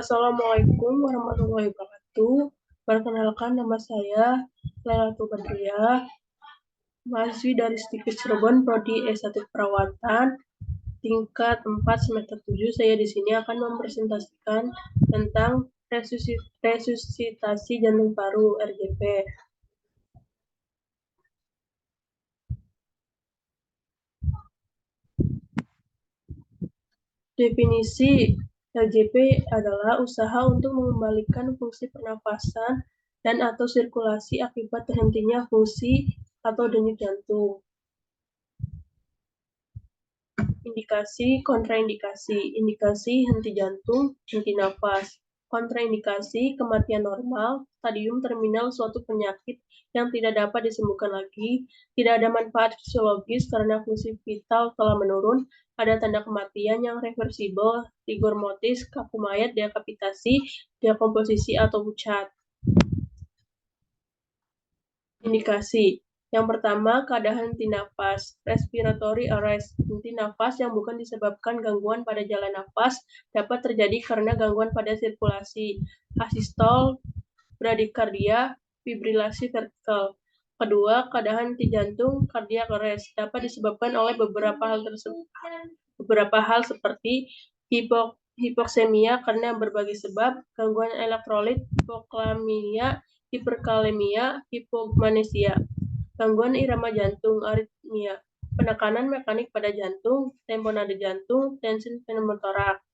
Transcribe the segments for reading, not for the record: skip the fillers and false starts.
Assalamualaikum warahmatullahi wabarakatuh. Perkenalkan, nama saya Lailatul Badriah, mahasiswi dari STIKIS Cirebon, Prodi S1 Perawatan, tingkat 4 semester 7. Saya di sini akan mempresentasikan tentang resusitasi jantung paru (RJP). Definisi RJP adalah usaha untuk mengembalikan fungsi pernafasan dan atau sirkulasi akibat terhentinya fungsi atau denyut jantung. Indikasi, kontraindikasi. Indikasi, henti jantung, henti nafas. Kontraindikasi, kematian normal, stadium terminal suatu penyakit yang tidak dapat disembuhkan lagi, tidak ada manfaat fisiologis karena fungsi vital telah menurun, ada tanda kematian yang reversibel, rigor mortis, kaku mayat, dekapitasi, dekomposisi atau pucat. Indikasi. Yang pertama, keadaan henti nafas, respiratory arrest. Henti nafas yang bukan disebabkan gangguan pada jalan nafas dapat terjadi karena gangguan pada sirkulasi. Asistol, bradikardia, fibrilasi vertikal. Kedua, keadaan henti jantung, cardiac arrest, dapat disebabkan oleh beberapa hal seperti hipoksemia karena berbagai sebab, gangguan elektrolit, hipoklamia, hiperkalemia, hipomagnesia. Gangguan irama jantung, aritmia, penekanan mekanik pada jantung, tempo nada jantung, tensin pneumotorak.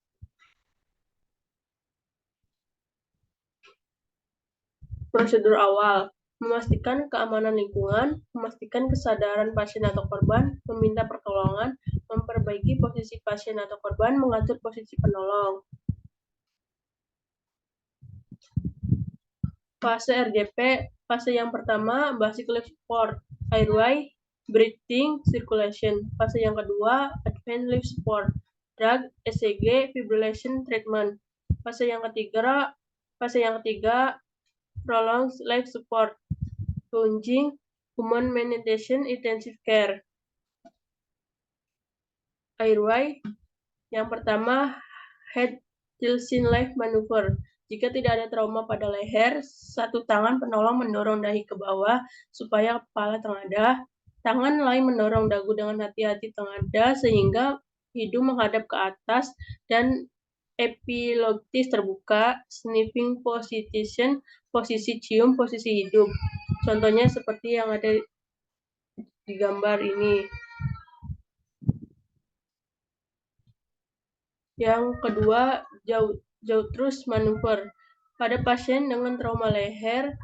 Prosedur awal, memastikan keamanan lingkungan, memastikan kesadaran pasien atau korban, meminta pertolongan, memperbaiki posisi pasien atau korban, mengatur posisi penolong. Fase RJP, fase yang pertama, basic life support, airway, breathing, circulation. Fase yang kedua, advanced life support, drug, ECG, fibrillation treatment. Fase yang ketiga, prolonged life support, plunging, human meditation, intensive care. Airway, yang pertama, head tilting life maneuver. Jika tidak ada trauma pada leher, satu tangan penolong mendorong dahi ke bawah supaya kepala tengadah. Tangan lain mendorong dagu dengan hati-hati tengadah sehingga hidung menghadap ke atas dan epiglottis terbuka. Sniffing position, posisi cium, posisi hidup. Contohnya seperti yang ada di gambar ini. Yang kedua, jauh terus manuver. Pada pasien dengan trauma leher,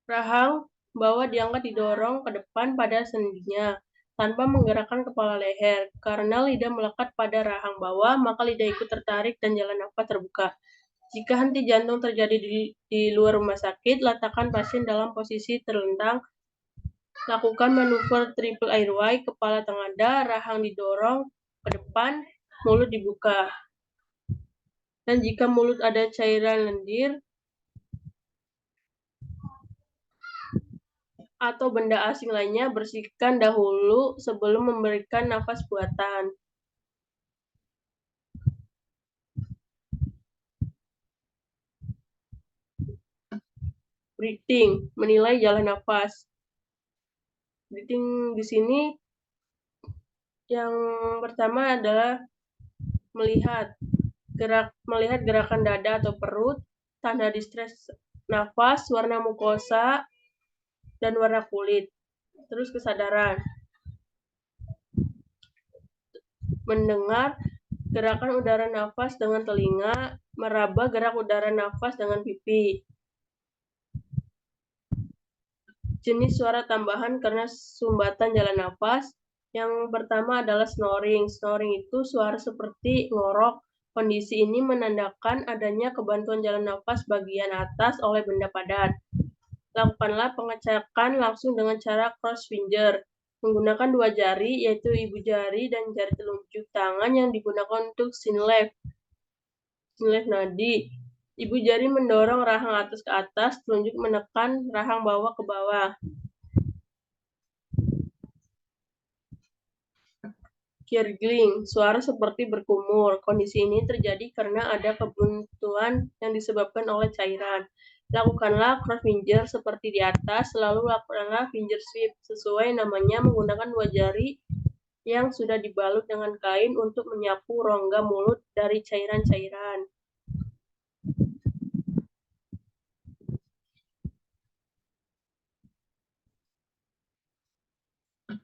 rahang bawah diangkat didorong ke depan pada sendinya, tanpa menggerakkan kepala leher. Karena lidah melekat pada rahang bawah, maka lidah ikut tertarik dan jalan nafas terbuka. Jika henti jantung terjadi di luar rumah sakit, letakkan pasien dalam posisi terlentang. Lakukan manuver triple airway, kepala tengadah, rahang didorong ke depan, mulut dibuka. Dan jika mulut ada cairan lendir atau benda asing lainnya, bersihkan dahulu sebelum memberikan nafas buatan. Breathing, menilai jalan nafas. Breathing di sini yang pertama adalah melihat gerakan dada atau perut, tanda distres nafas, warna mukosa, dan warna kulit. Terus kesadaran. Mendengar gerakan udara nafas dengan telinga, meraba gerak udara nafas dengan pipi. Jenis suara tambahan karena sumbatan jalan nafas. Yang pertama adalah snoring. Snoring itu suara seperti ngorok. Kondisi ini menandakan adanya kebantuan jalan nafas bagian atas oleh benda padat. Lakukanlah pengecekan langsung dengan cara cross finger. Menggunakan dua jari, yaitu ibu jari dan jari telunjuk tangan yang digunakan untuk sinlef nadi. Ibu jari mendorong rahang atas ke atas, telunjuk menekan rahang bawah ke bawah. Gurgling, suara seperti berkumur. Kondisi ini terjadi karena ada kebuntuan yang disebabkan oleh cairan. Lakukanlah cross finger seperti di atas, lalu lakukanlah finger sweep sesuai namanya menggunakan 2 jari yang sudah dibalut dengan kain untuk menyapu rongga mulut dari cairan-cairan.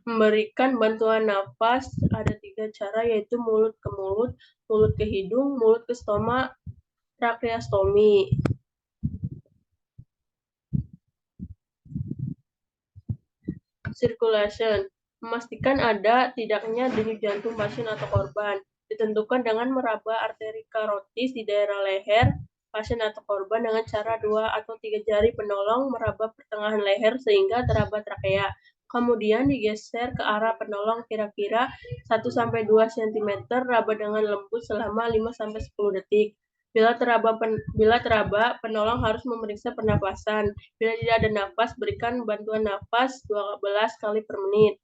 Memberikan bantuan napas ada 3 cara, yaitu mulut ke mulut, mulut ke hidung, mulut ke stoma, tracheostomy. Circulation, memastikan ada tidaknya denyut jantung pasien atau korban, ditentukan dengan meraba arteri karotis di daerah leher pasien atau korban dengan cara 2 atau 3 jari penolong meraba pertengahan leher sehingga teraba trakea. Kemudian digeser ke arah penolong kira-kira 1-2 cm, raba dengan lembut selama 5-10 detik. Bila teraba, penolong harus memeriksa pernapasan. Bila tidak ada napas, berikan bantuan napas 12 kali per menit.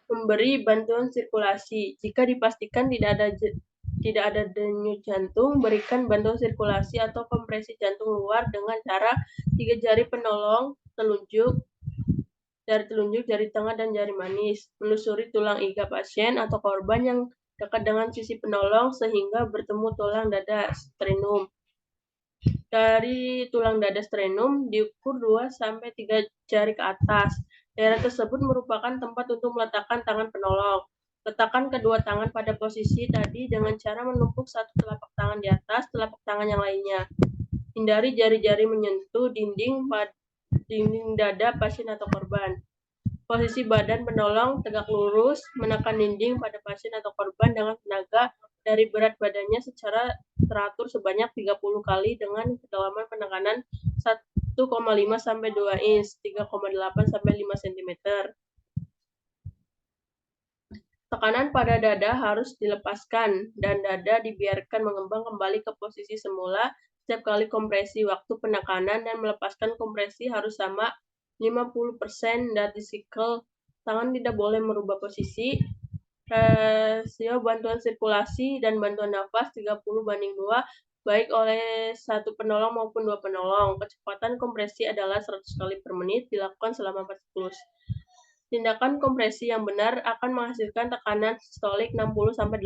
Memberi bantuan sirkulasi. Jika dipastikan tidak ada denyut jantung, berikan bantuan sirkulasi atau kompresi jantung luar dengan cara 3 jari penolong jari telunjuk, jari tengah, dan jari manis. Menelusuri tulang iga pasien atau korban yang dekat dengan sisi penolong sehingga bertemu tulang dada sternum. Dari tulang dada sternum diukur 2-3 jari ke atas. Daerah tersebut merupakan tempat untuk meletakkan tangan penolong. Letakkan kedua tangan pada posisi tadi dengan cara menumpuk satu telapak tangan di atas telapak tangan yang lainnya. Hindari jari-jari menyentuh dinding dada pasien atau korban. Posisi badan penolong tegak lurus, menekan dinding pada pasien atau korban dengan tenaga dari berat badannya secara teratur sebanyak 30 kali dengan kedalaman penekanan 1,5-2 inch, 3,8-5 cm. Tekanan pada dada harus dilepaskan dan dada dibiarkan mengembang kembali ke posisi semula setiap kali kompresi. Waktu penekanan dan melepaskan kompresi harus sama 50% dari sikel. Tangan tidak boleh merubah posisi. Rasio bantuan sirkulasi dan bantuan nafas 30:2, baik oleh 1 penolong maupun 2 penolong. Kecepatan kompresi adalah 100 kali per menit, dilakukan selama 4 siklus. Tindakan kompresi yang benar akan menghasilkan tekanan sistolik 60-80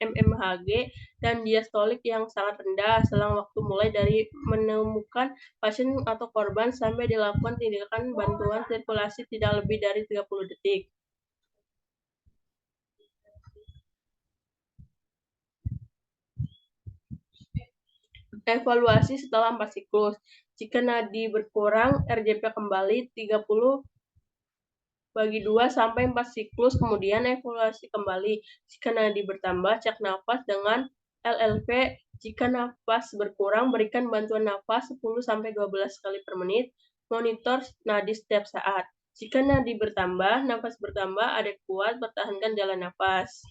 mmHg dan diastolik yang sangat rendah. Selang waktu mulai dari menemukan pasien atau korban sampai dilakukan tindakan bantuan sirkulasi tidak lebih dari 30 detik. Evaluasi setelah 4 siklus. Jika nadi berkurang, RJP kembali 30/2 sampai 4 siklus, kemudian evaluasi kembali. Jika nadi bertambah, cek nafas dengan LLP. Jika nafas berkurang, berikan bantuan nafas 10-12 kali per menit. Monitor nadi setiap saat. Jika nadi bertambah, nafas bertambah, adek kuat, pertahankan jalan nafas.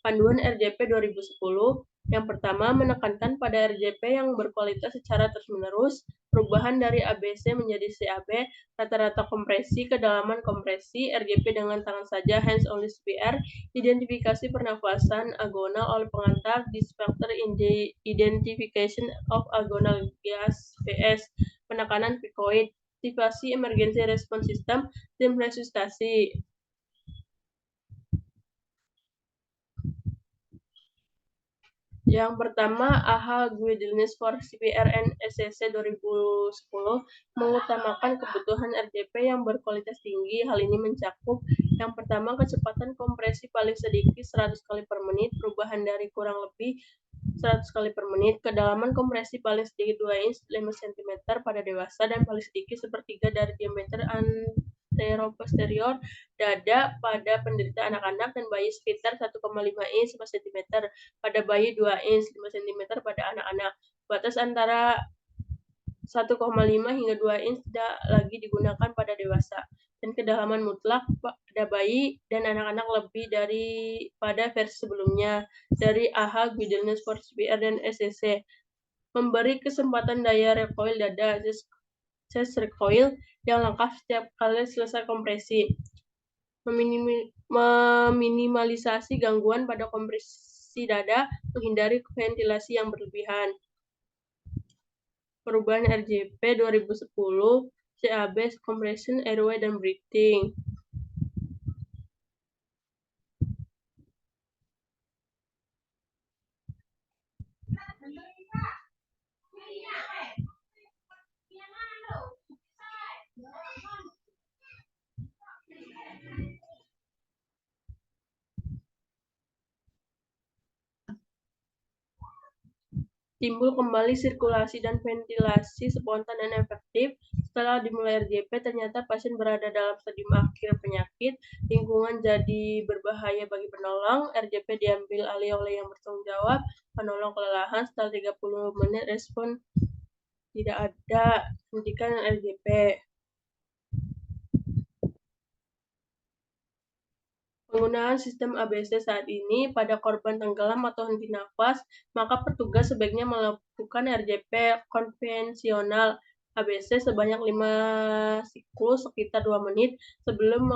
Panduan RJP 2010. Yang pertama, menekankan pada RJP yang berkualitas secara terus-menerus, perubahan dari ABC menjadi CAB, rata-rata kompresi, kedalaman kompresi, RJP dengan tangan saja, hands only CPR, identifikasi pernafasan agonal oleh pengantar, dispector identification of agonal gas PS, penekanan picoid, aktivasi emergency response system, tim resusitasi. Yang pertama, AHA Guidelines for CPR and SCC 2010 mengutamakan kebutuhan RJP yang berkualitas tinggi. Hal ini mencakup yang pertama, kecepatan kompresi paling sedikit 100 kali per menit, perubahan dari kurang lebih 100 kali per menit, kedalaman kompresi paling sedikit 2 inch 5 cm pada dewasa dan paling sedikit sepertiga dari diameter anteroposterior dada pada penderita anak-anak dan bayi sekitar 1,5 inch 5 cm pada bayi, 2 inch 5 cm pada anak-anak. Batas antara 1,5 hingga 2 inch tidak lagi digunakan pada dewasa. dan kedalaman mutlak pada bayi dan anak-anak lebih daripada versi sebelumnya dari AHA, Guidance for CPR, dan SCC. Memberi kesempatan daya recoil dada chest recoil yang lengkap setiap kali selesai kompresi. Meminimalisasi gangguan pada kompresi dada, menghindari ventilasi yang berlebihan. Perubahan RJP 2010, CAB, Compression, Airway, dan Breathing. Timbul kembali sirkulasi dan ventilasi spontan dan efektif. Setelah dimulai RJP, ternyata pasien berada dalam stadium akhir penyakit, lingkungan jadi berbahaya bagi penolong, RJP diambil alih oleh yang bertanggung jawab, penolong kelelahan, setelah 30 menit respon tidak ada, hentikan RJP. Penggunaan sistem ABC saat ini pada korban tenggelam atau henti nafas, maka petugas sebaiknya melakukan RJP konvensional ABC sebanyak 5 siklus sekitar 2 menit sebelum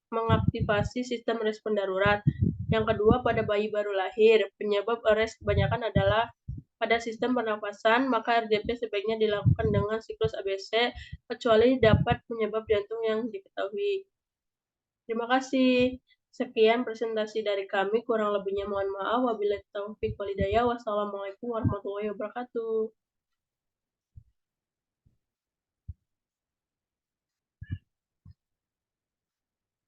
mengaktifasi sistem respon darurat. Yang kedua, pada bayi baru lahir, penyebab arrest kebanyakan adalah pada sistem pernafasan, maka RJP sebaiknya dilakukan dengan siklus ABC, kecuali dapat penyebab jantung yang diketahui. Terima kasih. Sekian presentasi dari kami, kurang lebihnya mohon maaf. Wabillahi taufiq wal hidayah. Wassalamualaikum warahmatullahi wabarakatuh.